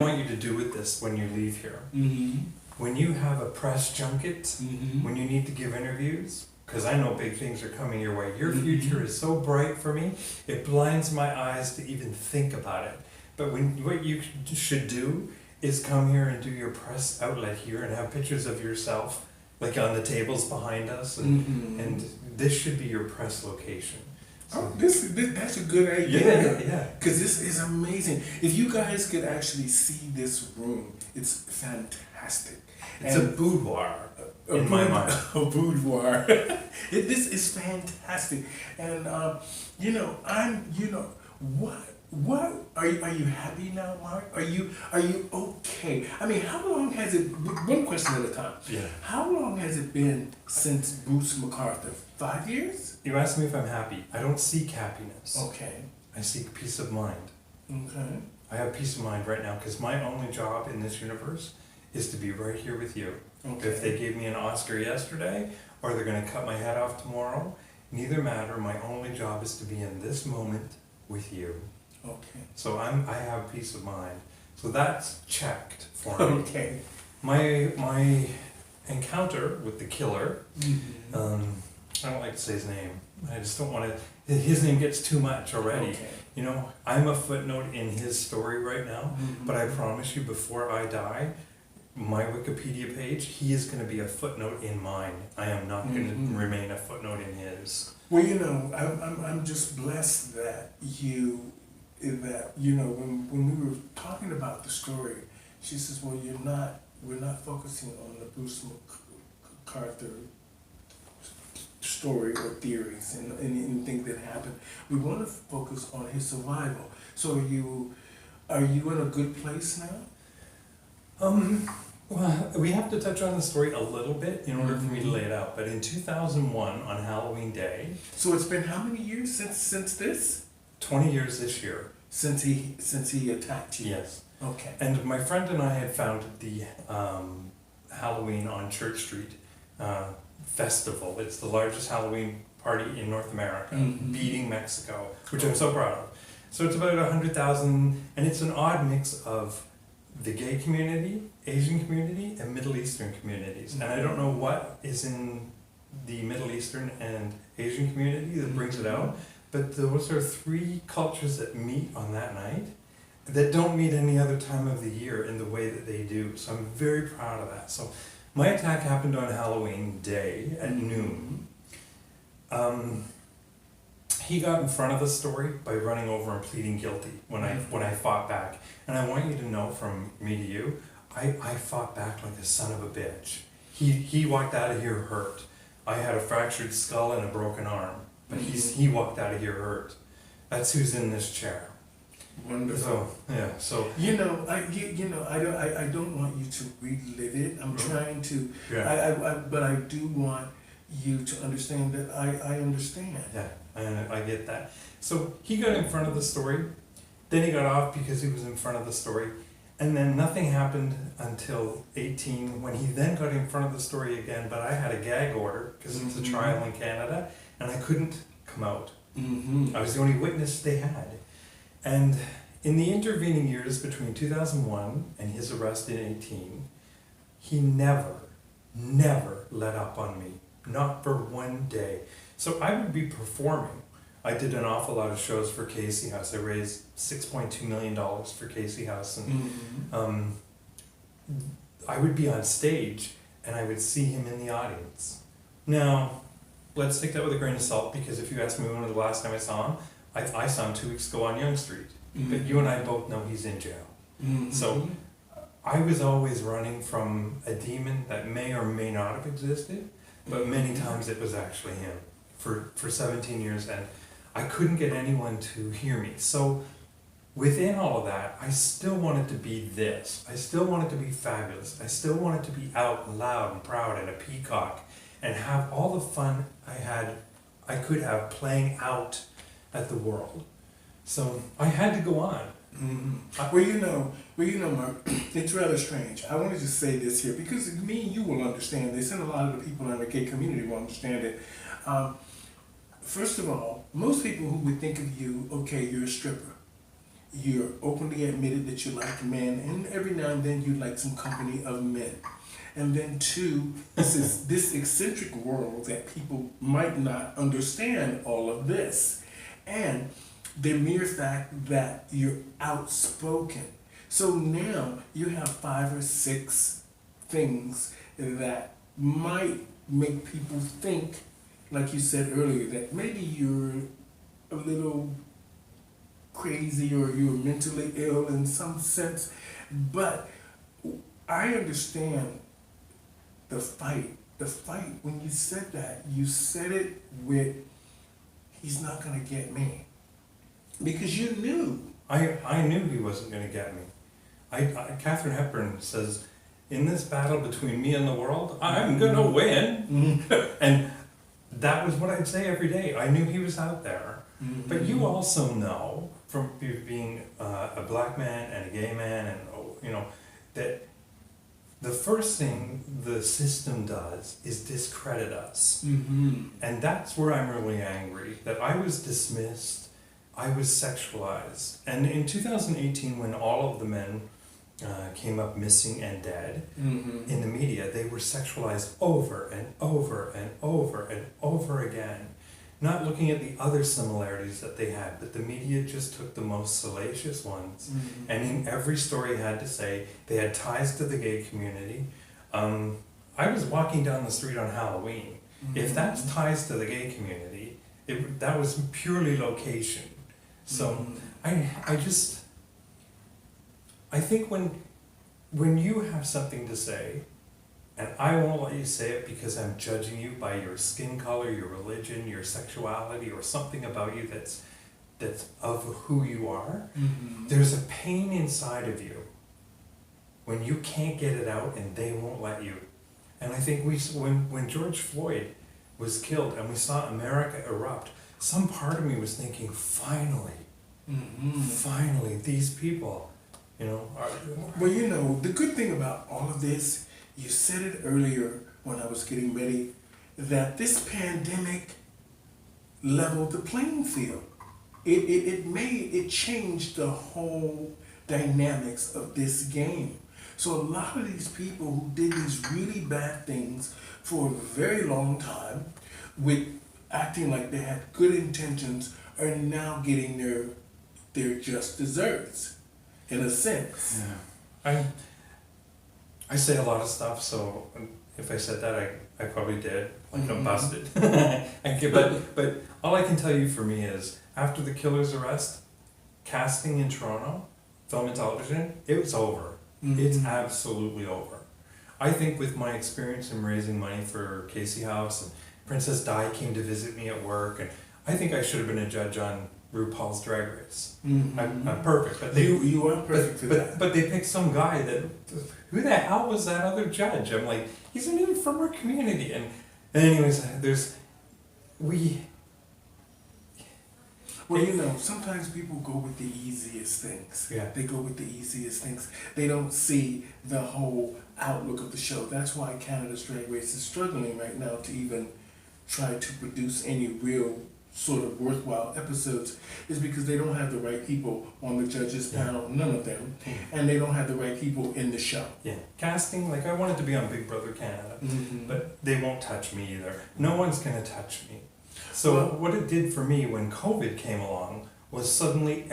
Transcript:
want you to do with this when you leave here. When you have a press junket, when you need to give interviews, because I know big things are coming your way. Your future is so bright for me, it blinds my eyes to even think about it. But what you should do is come here and do your press outlet here and have pictures of yourself, like on the tables behind us, and this should be your press location. Oh, that's a good idea. Yeah. Because this is amazing. If you guys could actually see this room, it's fantastic. It's a boudoir in my mind. A boudoir. This is fantastic. And what are you happy now, Mark? Are you okay? I mean, how long has it? One question at a time. Yeah. How long has it been since Bruce McArthur? 5 years? You ask me if I'm happy. I don't seek happiness. Okay. I seek peace of mind. Okay. I have peace of mind right now because my only job in this universe is to be right here with you. Okay. If they gave me an Oscar yesterday or they're going to cut my head off tomorrow, neither matter. My only job is to be in this moment with you. Okay. So I have peace of mind. So that's checked for me. Okay. My encounter with the killer, I don't like to say his name. I just don't want to. His name gets too much already. Okay. You know, I'm a footnote in his story right now, but I promise you, before I die, my Wikipedia page, he is going to be a footnote in mine. I am not going to remain a footnote in his. Well, I'm just blessed that when we were talking about the story, she says, well, we're not focusing on the Bruce McArthur story or theories and anything that happened. We want to focus on his survival. So are you in a good place now? Well, we have to touch on the story a little bit in order for me to lay it out. But in 2001, on Halloween Day. So it's been how many years since this? 20 years this year. Since he attacked you? Yes. Okay. And my friend and I had found the Halloween on Church Street festival. It's the largest Halloween party in North America, beating Mexico, which I'm so proud of. So it's about 100,000, and it's an odd mix of the gay community, Asian community, and Middle Eastern communities. And I don't know what is in the Middle Eastern and Asian community that brings it out, but those are three cultures that meet on that night that don't meet any other time of the year in the way that they do. So I'm very proud of that. So my attack happened on Halloween Day at noon. He got in front of the story by running over and pleading guilty when I fought back. And I want you to know from me to you, I fought back like a son of a bitch. He walked out of here hurt. I had a fractured skull and a broken arm, but he walked out of here hurt. That's who's in this chair. Wonderful. So yeah. So I don't want you to relive it. I'm trying to. Yeah. But I do want you to understand that I understand. Yeah, I get that. So he got in front of the story, then he got off because he was in front of the story, and then nothing happened until 18 when he then got in front of the story again, but I had a gag order because it's a trial in Canada, and I couldn't come out. I was the only witness they had. And in the intervening years between 2001 and his arrest in 18, he never let up on me. Not for one day. So I would be performing. I did an awful lot of shows for Casey House. I raised $6.2 million for Casey House. And I would be on stage and I would see him in the audience. Now, let's take that with a grain of salt, because if you ask me when was the last time I saw him, I saw him 2 weeks ago on Yonge Street. But you and I both know he's in jail. So I was always running from a demon that may or may not have existed. But many times it was actually him for 17 years, and I couldn't get anyone to hear me. So within all of that, I still wanted to be this. I still wanted to be fabulous. I still wanted to be out and loud and proud and a peacock and have all the fun I could have playing out at the world. So I had to go on. Well, Mark, it's rather strange. I want to just say this here, because me and you will understand this, and a lot of the people in the gay community will understand it. First of all, most people who would think of you, okay, you're a stripper. you're openly admitted that you like men, and every now and then you like some company of men. And then two, this is this eccentric world that people might not understand all of this. And the mere fact that you're outspoken. So now you have 5 or 6 things that might make people think, like you said earlier, that maybe you're a little crazy or you're mentally ill in some sense. But I understand the fight. The fight, when you said that, you said it with, he's not gonna get me. Because you knew. I knew he wasn't going to get me. Katharine Hepburn says, in this battle between me and the world, I'm going to win. And that was what I'd say every day. I knew he was out there. But you also know, from being a black man and a gay man, and you know, that the first thing the system does is discredit us. And that's where I'm really angry, that I was dismissed, I was sexualized. And in 2018, when all of the men came up missing and dead in the media, they were sexualized over and over and over and over again. Not looking at the other similarities that they had, but the media just took the most salacious ones. And in every story had to say they had ties to the gay community. I was walking down the street on Halloween. If that's ties to the gay community, that was purely location. So I think when you have something to say, and I won't let you say it because I'm judging you by your skin color, your religion, your sexuality, or something about you that's of who you are, there's a pain inside of you when you can't get it out and they won't let you. And I think when George Floyd was killed and we saw America erupt, some part of me was thinking, finally, finally, these people, you know, are... Well, you know, the good thing about all of this, you said it earlier when I was getting ready, that this pandemic leveled the playing field. It changed the whole dynamics of this game. So a lot of these people who did these really bad things for a very long time, with acting like they had good intentions, are now getting their just desserts, in a sense. Yeah. I say a lot of stuff, so if I said that, I probably did. Like I'm busted. But all I can tell you for me is, after the killer's arrest, casting in Toronto, film and television, it was over. It's absolutely over. I think with my experience in raising money for Casey House, and Princess Di came to visit me at work, and I think I should have been a judge on RuPaul's Drag Race. I'm perfect, but you are perfect for that. But they picked some guy that, who the hell was that other judge? I'm like, he's not even from our community. And anyways, Well, you know, sometimes people go with the easiest things. Yeah. They go with the easiest things. They don't see the whole outlook of the show. That's why Canada's Drag Race is struggling right now to even try to produce any real sort of worthwhile episodes, is because they don't have the right people on the judges panel, none of them, and they don't have the right people in the show. Yeah, casting, like I wanted to be on Big Brother Canada, but they won't touch me either. No one's gonna touch me. So what it did for me when COVID came along was suddenly